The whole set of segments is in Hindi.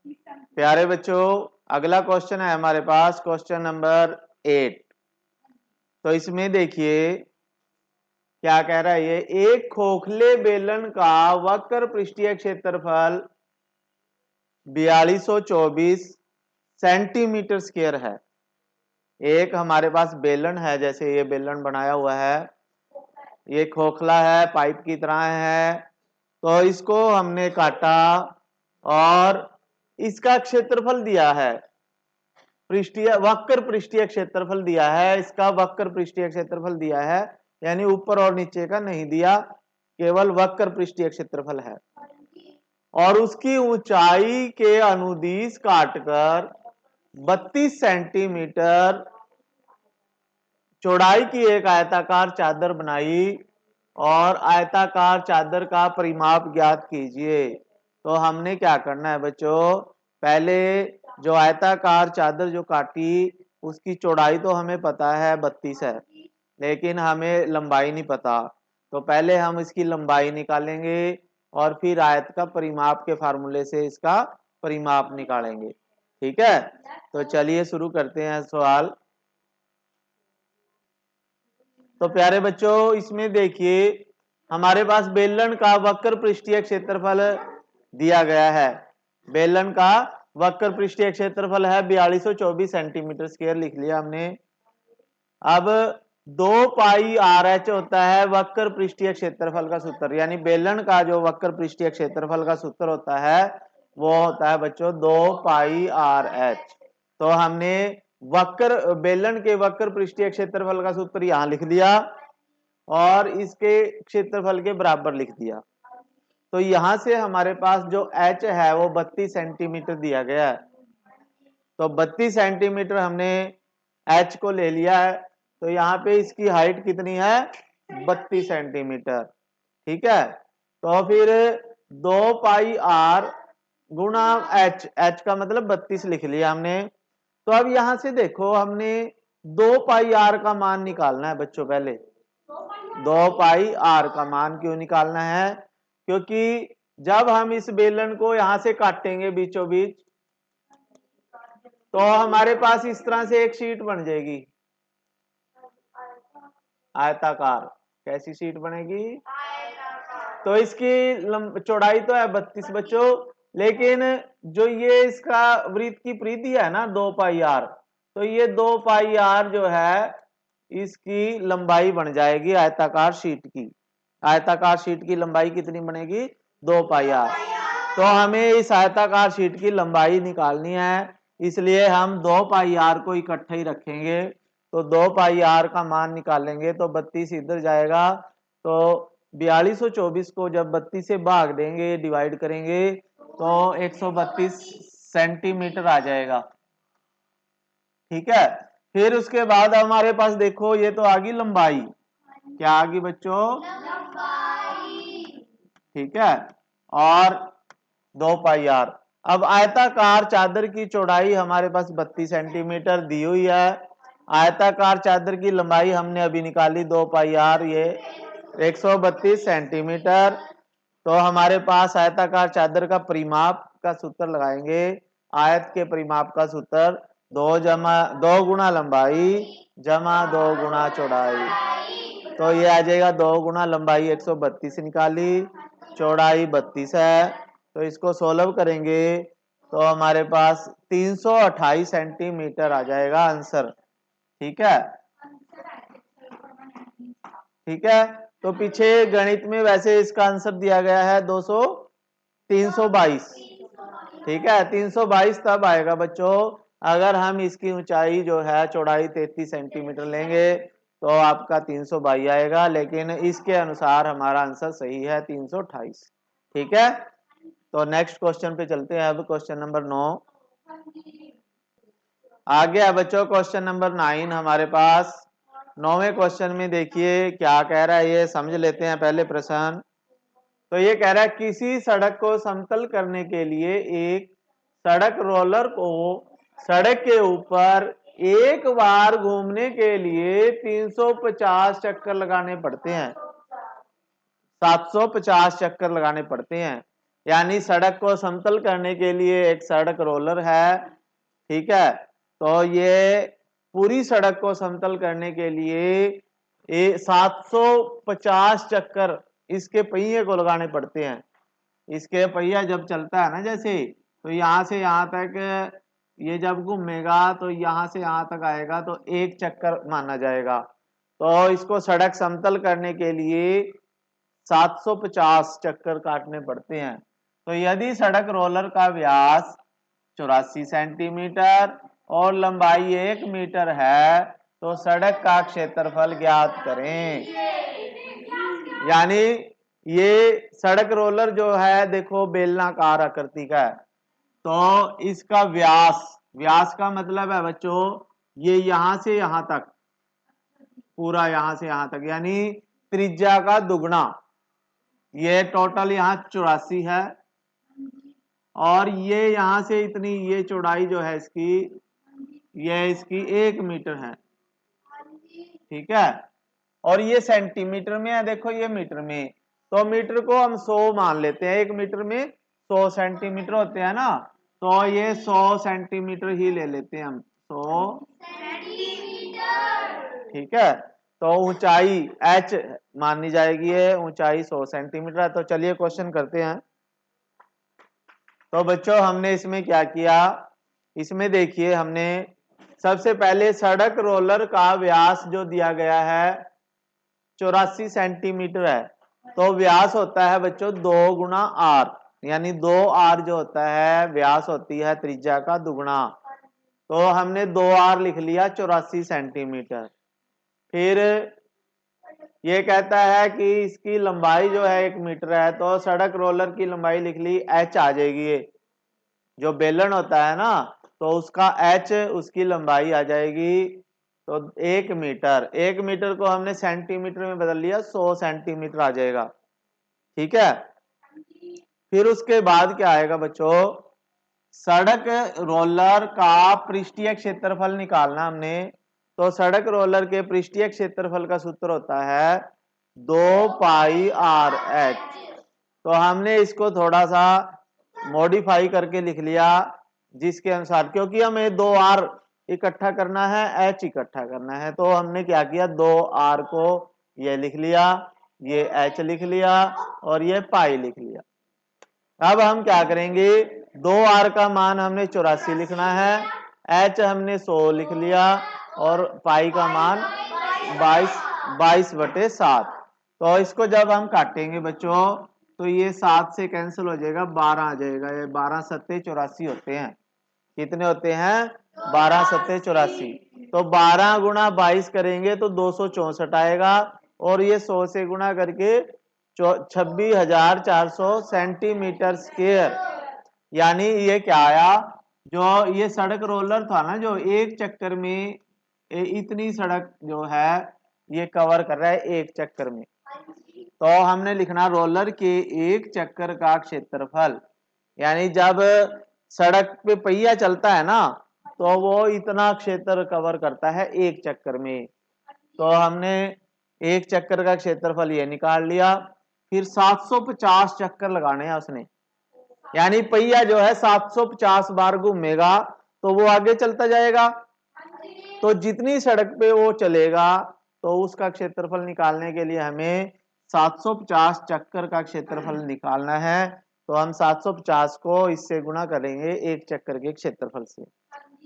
प्यारे बच्चों, अगला क्वेश्चन है हमारे पास क्वेश्चन नंबर 8। तो इसमें देखिए क्या कह रहा है ये, एक खोखले बेलन का वक्र पृष्ठीय क्षेत्रफल 4224 सेंटीमीटर स्क्वायर है। एक हमारे पास बेलन है, जैसे ये बेलन बनाया हुआ है, ये खोखला है, पाइप की तरह है। तो इसको हमने काटा और इसका क्षेत्रफल दिया है, पृष्ठीय वक्र पृष्ठीय क्षेत्रफल दिया है, इसका वक्र पृष्ठीय क्षेत्रफल दिया है, यानी ऊपर और नीचे का नहीं दिया, केवल वक्र पृष्ठीय क्षेत्रफल है। और उसकी ऊंचाई के अनुदिश काटकर 32 सेंटीमीटर चौड़ाई की एक आयताकार चादर बनाई और आयताकार चादर का परिमाप ज्ञात कीजिए। तो हमने क्या करना है बच्चों, पहले जो आयताकार चादर जो काटी उसकी चौड़ाई तो हमें पता है 32 है, लेकिन हमें लंबाई नहीं पता। तो पहले हम इसकी लंबाई निकालेंगे और फिर आयत का परिमाप के फार्मूले से इसका परिमाप निकालेंगे। ठीक है, तो चलिए शुरू करते हैं सवाल। तो प्यारे बच्चों, इसमें देखिए हमारे पास बेलन का वक्र पृष्ठीय क्षेत्रफल दिया गया है। बेलन का वक्र पृष्ठीय क्षेत्रफल है 4224 सेंटीमीटर स्क्वायर, लिख लिया हमने। अब 2 पाई आर एच होता है वक्र पृष्ठीय क्षेत्रफल का सूत्र, यानी बेलन का जो वक्र पृष्ठीय क्षेत्रफल का सूत्र होता है वो होता है बच्चों 2 पाई आर एच। तो हमने वक्र बेलन के वक्र पृष्ठीय क्षेत्रफल का सूत्र यहां लिख दिया और इसके क्षेत्रफल के बराबर लिख दिया। तो यहां से हमारे पास जो h है वो 32 सेंटीमीटर दिया गया है। तो 32 सेंटीमीटर हमने h को ले लिया है। तो यहाँ पे इसकी हाइट कितनी है, 32 सेंटीमीटर। ठीक है, तो फिर 2 पाई आर गुणा h, h का मतलब 32 लिख लिया हमने। तो अब यहां से देखो, हमने 2 पाई आर का मान निकालना है बच्चों। पहले 2 पाई आर का मान क्यों निकालना है, क्योंकि जब हम इस बेलन को यहां से काटेंगे बीचों बीच, तो हमारे पास इस तरह से एक शीट बन जाएगी आयताकार। कैसी शीट बनेगी, तो इसकी चौड़ाई तो है 32 बच्चों, लेकिन जो ये इसका वृत्त की परिधि है ना 2 पाई आर, तो ये 2 पाई आर जो है इसकी लंबाई बन जाएगी आयताकार शीट की। आयताकार शीट की लंबाई कितनी बनेगी, 2 पाई आर। तो हमें इस आयताकार शीट की लंबाई निकालनी है, इसलिए हम 2 पाई आर को इकट्ठे ही रखेंगे। तो 2 पाई आर का मान निकालेंगे तो 32 इधर जाएगा, तो 4224 को जब 32 से भाग देंगे, डिवाइड करेंगे, तो 132 सेंटीमीटर आ जाएगा। ठीक है, फिर उसके बाद हमारे पास देखो ये तो आ गई लंबाई। क्या आ गई बच्चों, ठीक है, और 2 पाई आर। अब आयताकार चादर की चौड़ाई हमारे पास 32 सेंटीमीटर दी हुई है। आयताकार चादर की लंबाई हमने अभी निकाली 2 पाई आर, ये 132 सेंटीमीटर। तो हमारे पास आयताकार चादर का परिमाप का सूत्र लगाएंगे। आयत के परिमाप का सूत्र 2 गुना लंबाई जमा 2 गुना चौड़ाई। तो ये आ जाएगा 2 गुना लंबाई 132 निकाली, चौड़ाई 32 है, तो इसको सोल्व करेंगे तो हमारे पास 328 सेंटीमीटर आ जाएगा आंसर। ठीक है, ठीक है। तो पीछे गणित में वैसे इसका आंसर दिया गया है 322। ठीक है, 322 तब आएगा बच्चों अगर हम इसकी ऊंचाई जो है चौड़ाई 33 सेंटीमीटर लेंगे तो आपका 322 आएगा, लेकिन इसके अनुसार हमारा आंसर सही है 328। ठीक है, तो नेक्स्ट क्वेश्चन पे चलते हैं। अब क्वेश्चन नंबर 9 आ गया बच्चों। क्वेश्चन नंबर 9 हमारे पास। 9वें क्वेश्चन में देखिए क्या कह रहा है, ये समझ लेते हैं पहले प्रश्न। तो ये कह रहा है किसी सड़क को समतल करने के लिए एक सड़क रोलर को सड़क के ऊपर एक बार घूमने के लिए 350 चक्कर लगाने पड़ते हैं, 750 चक्कर लगाने पड़ते हैं। यानी सड़क को समतल करने के लिए एक सड़क रोलर है, ठीक है। तो ये पूरी सड़क को समतल करने के लिए 750 चक्कर इसके पहिए को लगाने पड़ते हैं। इसके पहिया जब चलता है ना, जैसे तो यहाँ से यहाँ तक ये जब घूमेगा तो यहाँ से यहाँ तक आएगा तो एक चक्कर माना जाएगा। तो इसको सड़क समतल करने के लिए 750 चक्कर काटने पड़ते हैं। तो यदि सड़क रोलर का व्यास 84 सेंटीमीटर और लंबाई 1 मीटर है तो सड़क का क्षेत्रफल ज्ञात करें। यानी ये सड़क रोलर जो है देखो बेलनाकार आकृति का है, तो इसका व्यास का मतलब है बच्चों ये यहां से यहां तक, पूरा यहां से यहां तक, यानी त्रिज्या का दुगना। ये टोटल यहाँ 84 है और ये यहां से इतनी ये चौड़ाई जो है इसकी, ये इसकी 1 मीटर है, ठीक है। और ये सेंटीमीटर में है, देखो ये मीटर में, तो मीटर को हम 100 मान लेते हैं। 1 मीटर में 100 सेंटीमीटर होते हैं ना, तो ये 100 सेंटीमीटर ही ले लेते हैं हम, 100 सेंटीमीटर, ठीक है। तो ऊंचाई h मानी जाएगी है, ऊंचाई 100 सेंटीमीटर है। तो चलिए क्वेश्चन करते हैं। तो बच्चों हमने इसमें क्या किया, इसमें देखिए हमने सबसे पहले सड़क रोलर का व्यास जो दिया गया है 84 सेंटीमीटर है, तो व्यास होता है बच्चों 2 गुना आर, यानी 2 आर जो होता है व्यास होती है त्रिज्या का दुगना। तो हमने 2 आर लिख लिया 84 सेंटीमीटर। फिर ये कहता है कि इसकी लंबाई जो है 1 मीटर है, तो सड़क रोलर की लंबाई लिख ली h आ जाएगी। जो बेलन होता है ना तो उसका h उसकी लंबाई आ जाएगी, तो 1 मीटर, 1 मीटर को हमने सेंटीमीटर में बदल लिया, 100 सेंटीमीटर आ जाएगा, ठीक है। फिर उसके बाद क्या आएगा बच्चों, सड़क रोलर का पृष्ठीय क्षेत्रफल निकालना हमने। तो सड़क रोलर के पृष्ठीय क्षेत्रफल का सूत्र होता है 2 पाई आर एच। तो हमने इसको थोड़ा सा मॉडिफाई करके लिख लिया जिसके अनुसार, क्योंकि हमें 2 आर इकट्ठा करना है, एच इकट्ठा करना है, तो हमने क्या किया 2 आर को ये लिख लिया, ये एच लिख लिया और ये पाई लिख लिया। अब हम क्या करेंगे, 2 आर का मान हमने 84 लिखना है, एच हमने 100 लिख लिया और पाई का मान 22/7। तो इसको जब हम काटेंगे बच्चों तो ये 7 से कैंसिल हो जाएगा, 12 आ जाएगा। ये 12 सत्ते 84 होते हैं। कितने होते हैं, 12 सत्ते 84। तो 12 गुणा 22 करेंगे तो 264 आएगा और ये 100 से गुणा करके 26,400 सेंटीमीटर स्क्वायर। यानी ये क्या आया, जो ये सड़क रोलर था ना जो एक चक्कर में इतनी सड़क जो है ये कवर कर रहा है एक चक्कर में। तो हमने लिखना रोलर के एक चक्कर का क्षेत्रफल, यानी जब सड़क पे पहिया चलता है ना तो वो इतना क्षेत्र कवर करता है एक चक्कर में। तो हमने एक चक्कर का क्षेत्रफल ये निकाल लिया। फिर 750 चक्कर लगाने हैं उसने, यानी पहिया जो है 750 बार घूमेगा तो वो आगे चलता जाएगा। तो जितनी सड़क पे वो चलेगा तो उसका क्षेत्रफल निकालने के लिए हमें 750 चक्कर का क्षेत्रफल निकालना है। तो हम 750 को इससे गुणा करेंगे एक चक्कर के क्षेत्रफल से,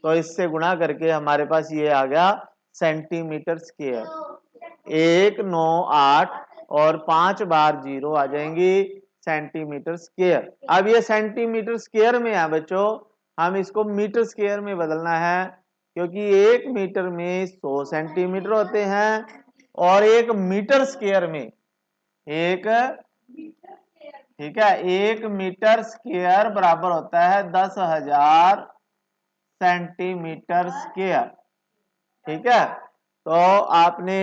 तो इससे गुणा करके हमारे पास ये आ गया सेंटीमीटर स्क्वायर। 198 और 5 बार 0 आ जाएंगी सेंटीमीटर स्क्वायर। अब ये सेंटीमीटर स्क्वायर में है बच्चों, हम इसको मीटर स्क्वायर में बदलना है, क्योंकि 1 मीटर में 100 सेंटीमीटर होते हैं और 1 मीटर स्क्वायर में एक, ठीक है, 1 मीटर स्क्वायर बराबर होता है 10,000 सेंटीमीटर स्क्वायर, ठीक है। तो आपने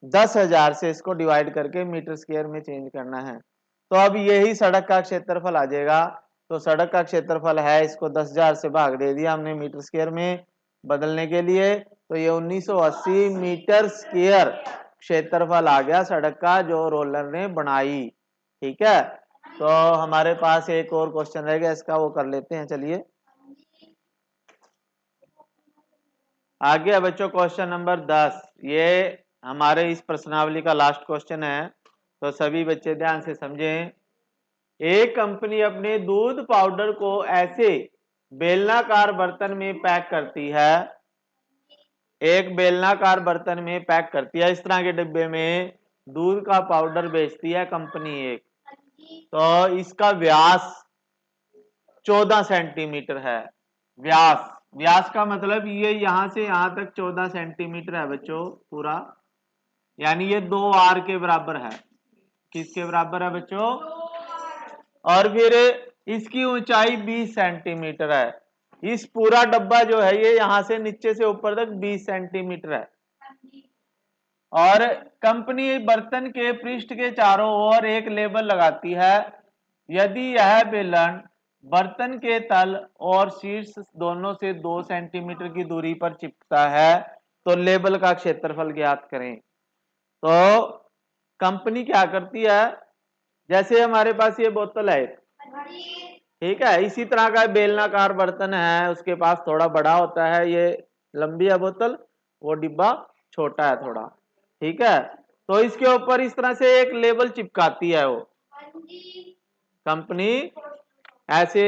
10,000 से इसको डिवाइड करके मीटर स्क्वायर में चेंज करना है। तो अब यही सड़क का क्षेत्रफल आ जाएगा। तो सड़क का क्षेत्रफल है, इसको 10,000 से भाग दे दिया हमने मीटर स्क्वायर में बदलने के लिए, तो ये 1980 मीटर स्क्वायर क्षेत्रफल आ गया सड़क का जो रोलर ने बनाई, ठीक है। तो हमारे पास एक और क्वेश्चन रह गया इसका, वो कर लेते हैं। चलिए आगे बच्चों क्वेश्चन नंबर 10। ये हमारे इस प्रश्नावली का लास्ट क्वेश्चन है, तो सभी बच्चे ध्यान से समझें। एक कंपनी अपने दूध पाउडर को ऐसे बेलनाकार बर्तन में पैक करती है, एक बेलनाकार बर्तन में पैक करती है, इस तरह के डिब्बे में दूध का पाउडर बेचती है कंपनी एक। तो इसका व्यास 14 सेंटीमीटर है। व्यास, व्यास का मतलब ये यहां से यहां तक 14 सेंटीमीटर है बच्चों पूरा, यानी ये 2 आर के बराबर है। किसके बराबर है बच्चों? और फिर इसकी ऊंचाई 20 सेंटीमीटर है। इस पूरा डब्बा जो है ये यहां से नीचे से ऊपर तक 20 सेंटीमीटर है। और कंपनी बर्तन के पृष्ठ के चारों ओर एक लेबल लगाती है। यदि यह बेलन बर्तन के तल और शीर्ष दोनों से 2 सेंटीमीटर की दूरी पर चिपकता है तो लेबल का क्षेत्रफल ज्ञात करें। तो कंपनी क्या करती है, जैसे हमारे पास ये बोतल है, ठीक है, इसी तरह का बेलनाकार बर्तन है, उसके पास थोड़ा बड़ा होता है, ये लंबी है बोतल, वो डिब्बा छोटा है थोड़ा, ठीक है। तो इसके ऊपर इस तरह से एक लेबल चिपकाती है वो कंपनी, ऐसे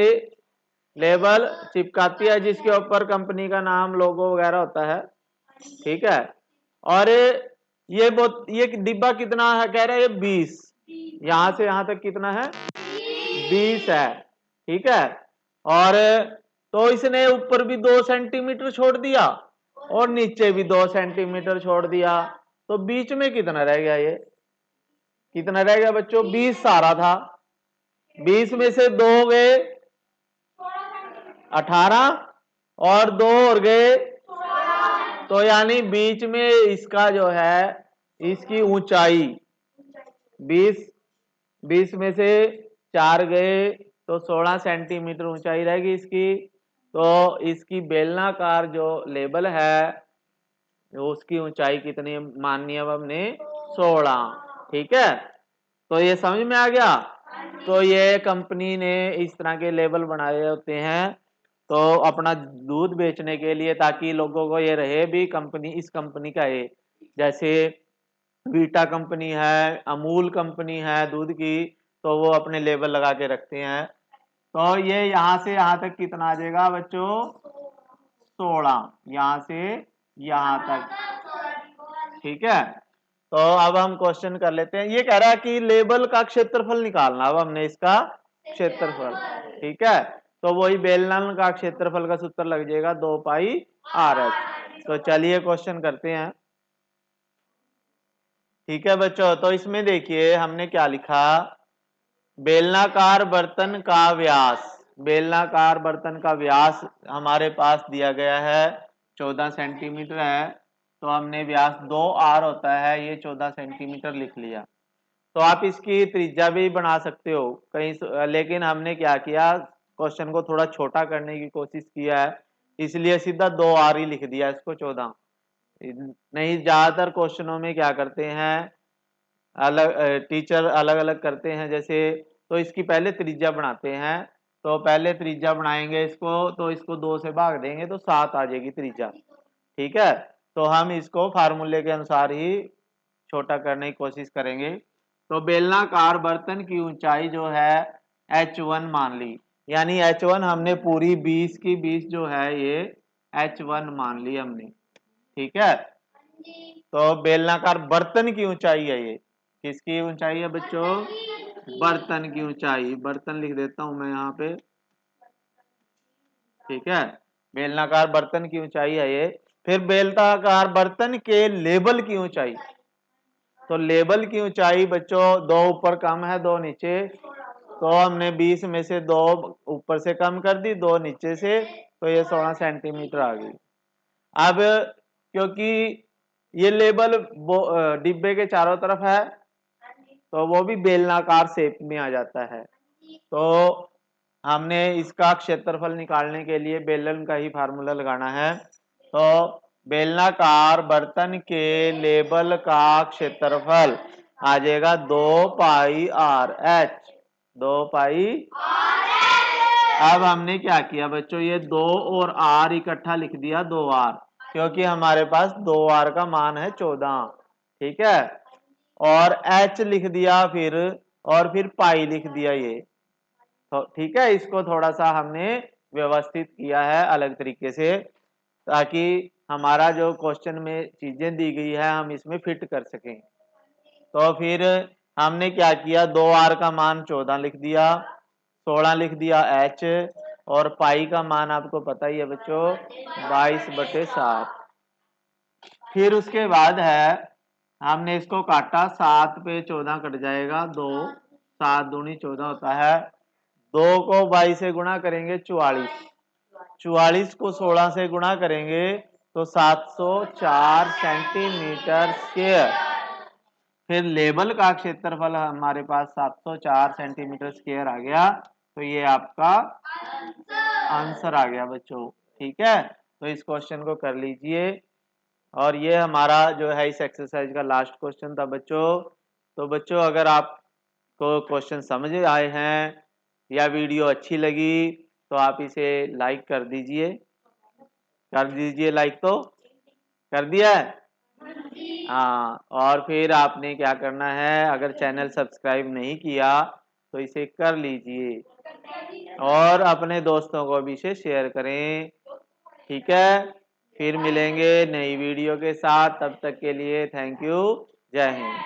लेबल चिपकाती है जिसके ऊपर कंपनी का नाम, लोगो वगैरह होता है, ठीक है। और ये डिब्बा कितना है, कह रहा है ये 20, यहां से यहां तक कितना है, 20 है, ठीक है। और तो इसने ऊपर भी 2 सेंटीमीटर छोड़ दिया और नीचे भी 2 सेंटीमीटर छोड़ दिया, तो बीच में कितना रह गया, ये कितना रह गया बच्चों, 20 सारा था, 20 में से 2 गए 18 और 2 और गए, तो यानी बीच में इसका जो है, इसकी ऊंचाई 20 में से 4 गए तो 16 सेंटीमीटर ऊंचाई रहेगी इसकी। तो इसकी बेलनाकार जो लेबल है उसकी ऊंचाई कितनी माननी है अब हमने, 16, ठीक है। तो ये समझ में आ गया। तो ये कंपनी ने इस तरह के लेबल बनाए होते हैं तो अपना दूध बेचने के लिए, ताकि लोगों को ये रहे भी कंपनी, इस कंपनी का है। जैसे वीटा कंपनी है, अमूल कंपनी है दूध की, तो वो अपने लेबल लगा के रखते हैं। तो ये यहां से यहां तक कितना आ जाएगा बच्चों, 16, यहां से यहां तक, ठीक है। तो अब हम क्वेश्चन कर लेते हैं। ये कह रहा है कि लेबल का क्षेत्रफल निकालना, अब हमने इसका क्षेत्रफल, ठीक है। तो वही बेलन का क्षेत्रफल का सूत्र लग जाएगा 2 पाई आर एच। तो चलिए क्वेश्चन करते हैं, ठीक है बच्चों। तो इसमें देखिए हमने क्या लिखा, बेलनाकार बर्तन का व्यास, बेलनाकार बर्तन का व्यास हमारे पास दिया गया है 14 सेंटीमीटर है, तो हमने व्यास 2 आर होता है, ये 14 सेंटीमीटर लिख लिया। तो आप इसकी त्रिज्या भी बना सकते हो कहीं, लेकिन हमने क्या किया, क्वेश्चन को थोड़ा छोटा करने की कोशिश किया है, इसलिए सीधा 2 आर ही लिख दिया इसको 14। नहीं, ज्यादातर क्वेश्चनों में क्या करते हैं, अलग टीचर अलग अलग करते हैं, जैसे तो इसकी पहले त्रिज्या बनाते हैं, तो पहले त्रिज्या बनाएंगे इसको, तो इसको 2 से भाग देंगे तो 7 आ जाएगी त्रिज्या, ठीक है। तो हम इसको फार्मूले के अनुसार ही छोटा करने की कोशिश करेंगे। तो बेलनाकार बर्तन की ऊंचाई जो है H1 मान ली, यानी H1 हमने पूरी 20 की 20 जो है ये H1 मान ली हमने, ठीक है। तो बेलनाकार बर्तन की ऊंचाई है ये, किसकी ऊंचाई है बच्चों, बर्तन की ऊंचाई, बर्तन लिख देता हूं मैं यहाँ पे, ठीक है। बेलनाकार बर्तन की ऊंचाई है ये। फिर बेलनाकार बर्तन के लेबल की ऊंचाई, तो लेबल की ऊंचाई बच्चों 2 ऊपर कम है 2 नीचे, तो हमने 20 में से 2 ऊपर से कम कर दी, 2 नीचे से, तो ये 16 सेंटीमीटर आ गई। अब क्योंकि ये लेबल डिब्बे के चारों तरफ है तो वो भी बेलनाकार शेप में आ जाता है, तो हमने इसका क्षेत्रफल निकालने के लिए बेलन का ही फार्मूला लगाना है। तो बेलनाकार बर्तन के लेबल का क्षेत्रफल आ जाएगा 2 पाई आर एच, 2 पाई। अब हमने क्या किया बच्चों, ये 2 और r इकट्ठा लिख दिया 2r, क्योंकि हमारे पास 2r का मान है 14। ठीक है, और h लिख दिया फिर, और फिर पाई लिख दिया ये। तो ठीक है, इसको थोड़ा सा हमने व्यवस्थित किया है अलग तरीके से, ताकि हमारा जो क्वेश्चन में चीजें दी गई है हम इसमें फिट कर सकें। तो फिर हमने क्या किया, 2r का मान 14 लिख दिया, 16 लिख दिया h, और पाई का मान आपको पता ही है बच्चों 22/7। फिर उसके बाद है, हमने इसको काटा, 7 पे 14 कट जाएगा, 2 7 दूनी 14 होता है, 2 को 22 से गुणा करेंगे 44, 44 को 16 से गुणा करेंगे तो 704 सेंटीमीटर स्क्वायर। फिर लेवल का क्षेत्रफल हमारे पास 704 सेंटीमीटर स्क्वायर आ गया, तो ये आपका आंसर आ गया बच्चों। ठीक है, तो इस क्वेश्चन को कर लीजिए, और ये हमारा जो है इस एक्सरसाइज का लास्ट क्वेश्चन था बच्चों। तो बच्चों अगर आपको क्वेश्चन समझ आए हैं या वीडियो अच्छी लगी तो आप इसे लाइक कर दीजिए, लाइक तो कर दिया है। हाँ, और फिर आपने क्या करना है, अगर चैनल सब्सक्राइब नहीं किया तो इसे कर लीजिए, और अपने दोस्तों को भी इसे शेयर करें। ठीक है, फिर मिलेंगे नई वीडियो के साथ, तब तक के लिए थैंक यू, जय हिंद।